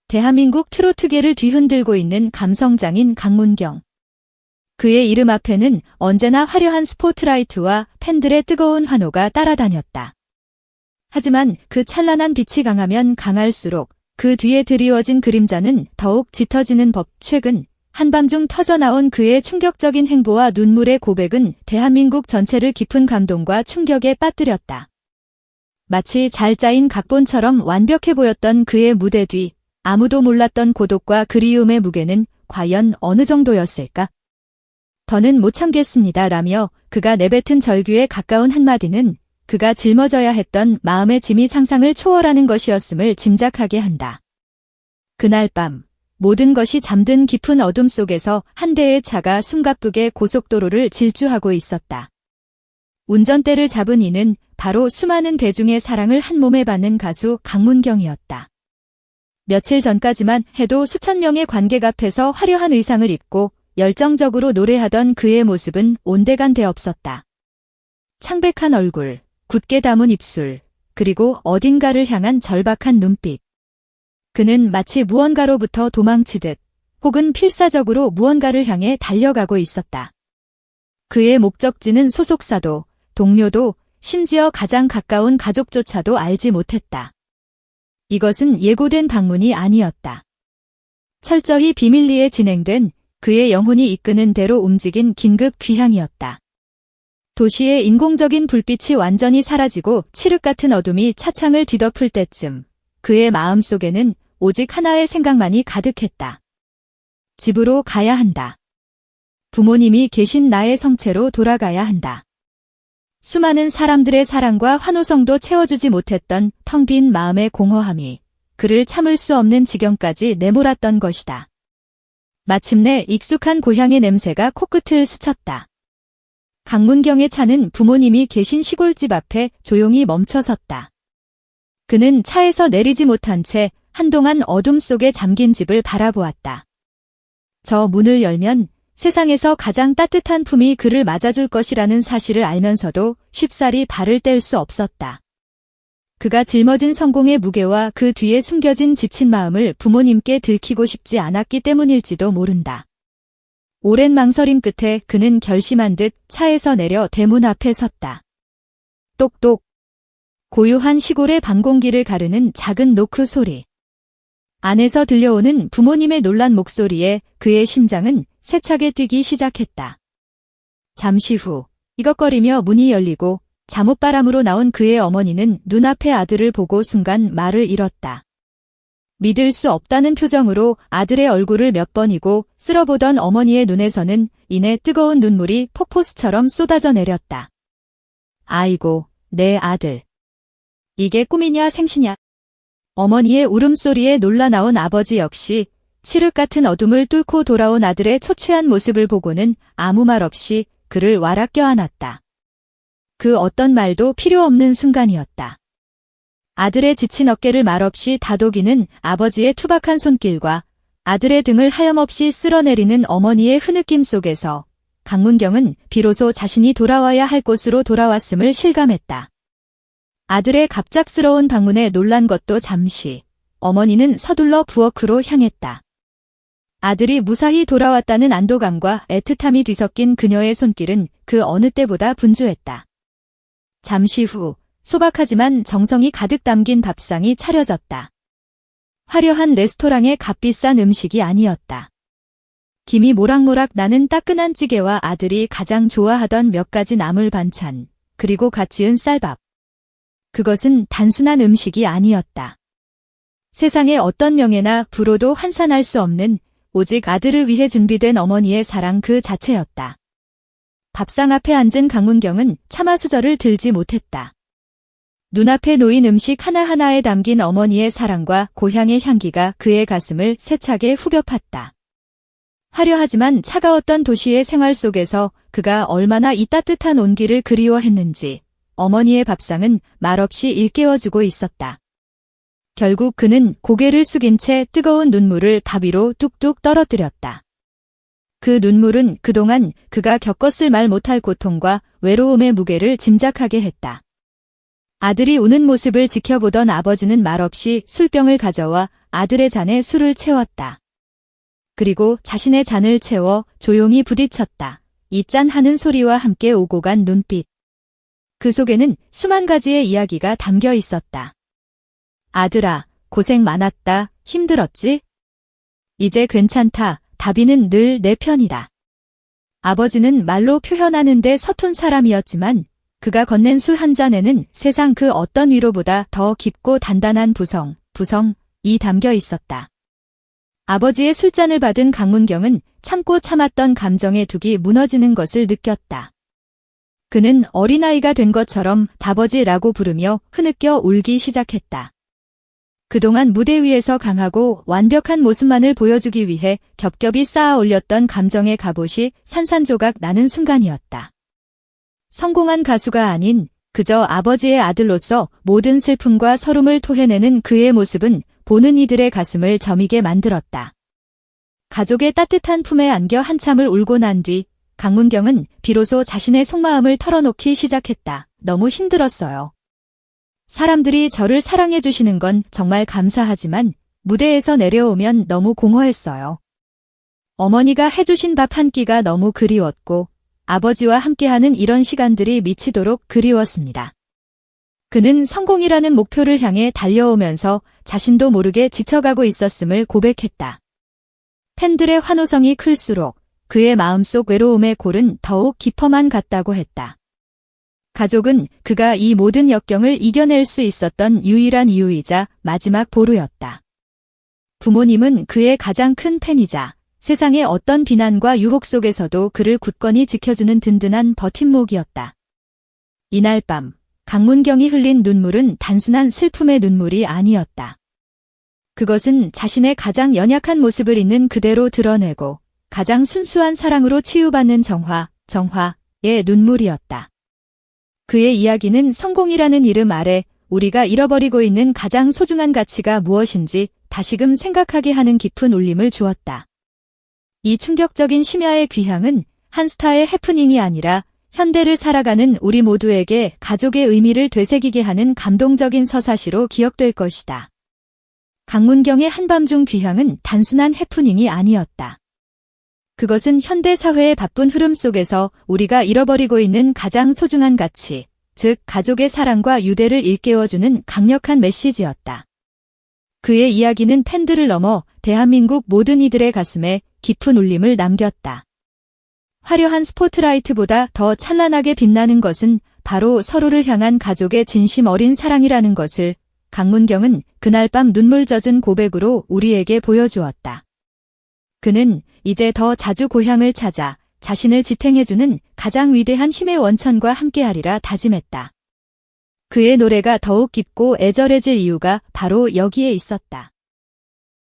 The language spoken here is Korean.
대한민국 트로트계를 뒤흔들고 있는 감성장인 강문경. 그의 이름 앞에는 언제나 화려한 스포트라이트와 팬들의 뜨거운 환호가 따라다녔다. 하지만 그 찬란한 빛이 강하면 강할수록 그 뒤에 드리워진 그림자는 더욱 짙어지는 법. 최근 한밤중 터져나온 그의 충격적인 행보와 눈물의 고백은 대한민국 전체를 깊은 감동과 충격에 빠뜨렸다. 마치 잘 짜인 각본처럼 완벽해 보였던 그의 무대 뒤, 아무도 몰랐던 고독과 그리움의 무게는 과연 어느 정도였을까? 더는 못 참겠습니다 라며 그가 내뱉은 절규에 가까운 한마디는 그가 짊어져야 했던 마음의 짐이 상상을 초월하는 것이었음을 짐작하게 한다. 그날 밤 모든 것이 잠든 깊은 어둠 속에서 한 대의 차가 숨가쁘게 고속도로를 질주하고 있었다. 운전대를 잡은 이는 바로 수많은 대중의 사랑을 한 몸에 받는 가수 강문경이었다. 며칠 전까지만 해도 수천 명의 관객 앞에서 화려한 의상을 입고 열정적으로 노래하던 그의 모습은 온데간데 없었다. 창백한 얼굴, 굳게 담은 입술, 그리고 어딘가를 향한 절박한 눈빛. 그는 마치 무언가로부터 도망치듯 혹은 필사적으로 무언가를 향해 달려가고 있었다. 그의 목적지는 소속사도, 동료도, 심지어 가장 가까운 가족조차도 알지 못했다. 이것은 예고된 방문이 아니었다. 철저히 비밀리에 진행된 그의 영혼이 이끄는 대로 움직인 긴급 귀향이었다. 도시의 인공적인 불빛이 완전히 사라지고 칠흑 같은 어둠이 차창을 뒤덮을 때쯤 그의 마음속에는 오직 하나의 생각만이 가득했다. 집으로 가야 한다. 부모님이 계신 나의 성체로 돌아가야 한다. 수많은 사람들의 사랑과 환호성도 채워주지 못했던 텅 빈 마음의 공허함이 그를 참을 수 없는 지경까지 내몰았던 것이다. 마침내 익숙한 고향의 냄새가 코끝을 스쳤다. 강문경의 차는 부모님이 계신 시골집 앞에 조용히 멈춰섰다. 그는 차에서 내리지 못한 채 한동안 어둠 속에 잠긴 집을 바라보았다. 저 문을 열면 세상에서 가장 따뜻한 품이 그를 맞아줄 것이라는 사실을 알면서도 쉽사리 발을 뗄 수 없었다. 그가 짊어진 성공의 무게와 그 뒤에 숨겨진 지친 마음을 부모님께 들키고 싶지 않았기 때문일지도 모른다. 오랜 망설임 끝에 그는 결심한 듯 차에서 내려 대문 앞에 섰다. 똑똑. 고요한 시골의 밤 공기를 가르는 작은 노크 소리. 안에서 들려오는 부모님의 놀란 목소리에 그의 심장은 세차게 뛰기 시작했다. 잠시 후 이걱거리며 문이 열리고 잠옷바람으로 나온 그의 어머니는 눈앞의 아들을 보고 순간 말을 잃었다. 믿을 수 없다는 표정으로 아들의 얼굴을 몇 번이고 쓸어보던 어머니의 눈에서는 이내 뜨거운 눈물이 폭포수처럼 쏟아져 내렸다. 아이고, 내 아들. 이게 꿈이냐 생시냐. 어머니의 울음소리에 놀라 나온 아버지 역시 칠흑 같은 어둠을 뚫고 돌아온 아들의 초췌한 모습을 보고는 아무 말 없이 그를 와락 껴안았다. 그 어떤 말도 필요 없는 순간이었다. 아들의 지친 어깨를 말없이 다독이는 아버지의 투박한 손길과 아들의 등을 하염없이 쓸어내리는 어머니의 흐느낌 속에서 강문경은 비로소 자신이 돌아와야 할 곳으로 돌아왔음을 실감했다. 아들의 갑작스러운 방문에 놀란 것도 잠시, 어머니는 서둘러 부엌으로 향했다. 아들이 무사히 돌아왔다는 안도감과 애틋함이 뒤섞인 그녀의 손길은 그 어느 때보다 분주했다. 잠시 후 소박하지만 정성이 가득 담긴 밥상이 차려졌다. 화려한 레스토랑의 값비싼 음식이 아니었다. 김이 모락모락 나는 따끈한 찌개와 아들이 가장 좋아하던 몇 가지 나물 반찬, 그리고 갓 지은 쌀밥. 그것은 단순한 음식이 아니었다. 세상의 어떤 명예나 부로도 환산할 수 없는 오직 아들을 위해 준비된 어머니의 사랑 그 자체였다. 밥상 앞에 앉은 강문경은 차마 수저를 들지 못했다. 눈앞에 놓인 음식 하나하나에 담긴 어머니의 사랑과 고향의 향기가 그의 가슴을 세차게 후벼 팠다. 화려하지만 차가웠던 도시의 생활 속에서 그가 얼마나 이 따뜻한 온기를 그리워했는지 어머니의 밥상은 말없이 일깨워주고 있었다. 결국 그는 고개를 숙인 채 뜨거운 눈물을 밥 위로 뚝뚝 떨어뜨렸다. 그 눈물은 그동안 그가 겪었을 말 못할 고통과 외로움의 무게를 짐작하게 했다. 아들이 우는 모습을 지켜보던 아버지는 말없이 술병을 가져와 아들의 잔에 술을 채웠다. 그리고 자신의 잔을 채워 조용히 부딪혔다. 이 짠 하는 소리와 함께 오고 간 눈빛. 그 속에는 수만 가지의 이야기가 담겨 있었다. 아들아, 고생 많았다. 힘들었지? 이제 괜찮다. 다비는 늘 내 편이다. 아버지는 말로 표현하는데 서툰 사람이었지만 그가 건넨 술 한 잔에는 세상 그 어떤 위로보다 더 깊고 단단한 부성이 담겨 있었다. 아버지의 술잔을 받은 강문경은 참고 참았던 감정의 둑이 무너지는 것을 느꼈다. 그는 어린아이가 된 것처럼 다버지라고 부르며 흐느껴 울기 시작했다. 그동안 무대 위에서 강하고 완벽한 모습만을 보여주기 위해 겹겹이 쌓아 올렸던 감정의 갑옷이 산산조각 나는 순간이었다. 성공한 가수가 아닌 그저 아버지의 아들로서 모든 슬픔과 서름을 토해내는 그의 모습은 보는 이들의 가슴을 저미게 만들었다. 가족의 따뜻한 품에 안겨 한참을 울고 난 뒤 강문경은 비로소 자신의 속마음을 털어놓기 시작했다. 너무 힘들었어요. 사람들이 저를 사랑해 주시는 건 정말 감사하지만 무대에서 내려오면 너무 공허했어요. 어머니가 해주신 밥 한 끼가 너무 그리웠고 아버지와 함께하는 이런 시간들이 미치도록 그리웠습니다. 그는 성공이라는 목표를 향해 달려오면서 자신도 모르게 지쳐가고 있었음을 고백했다. 팬들의 환호성이 클수록 그의 마음속 외로움의 골은 더욱 깊어만 갔다고 했다. 가족은 그가 이 모든 역경을 이겨낼 수 있었던 유일한 이유이자 마지막 보루였다. 부모님은 그의 가장 큰 팬이자 세상의 어떤 비난과 유혹 속에서도 그를 굳건히 지켜주는 든든한 버팀목이었다. 이날 밤 강문경이 흘린 눈물은 단순한 슬픔의 눈물이 아니었다. 그것은 자신의 가장 연약한 모습을 있는 그대로 드러내고 가장 순수한 사랑으로 치유받는 정화의 눈물이었다. 그의 이야기는 성공이라는 이름 아래 우리가 잃어버리고 있는 가장 소중한 가치가 무엇인지 다시금 생각하게 하는 깊은 울림을 주었다. 이 충격적인 심야의 귀향은 한 스타의 해프닝이 아니라 현대를 살아가는 우리 모두에게 가족의 의미를 되새기게 하는 감동적인 서사시로 기억될 것이다. 강문경의 한밤중 귀향은 단순한 해프닝이 아니었다. 그것은 현대 사회의 바쁜 흐름 속에서 우리가 잃어버리고 있는 가장 소중한 가치, 즉 가족의 사랑과 유대를 일깨워주는 강력한 메시지였다. 그의 이야기는 팬들을 넘어 대한민국 모든 이들의 가슴에 깊은 울림을 남겼다. 화려한 스포트라이트보다 더 찬란하게 빛나는 것은 바로 서로를 향한 가족의 진심 어린 사랑이라는 것을 강문경은 그날 밤 눈물 젖은 고백으로 우리에게 보여주었다. 그는 이제 더 자주 고향을 찾아 자신을 지탱해주는 가장 위대한 힘의 원천과 함께하리라 다짐했다. 그의 노래가 더욱 깊고 애절해질 이유가 바로 여기에 있었다.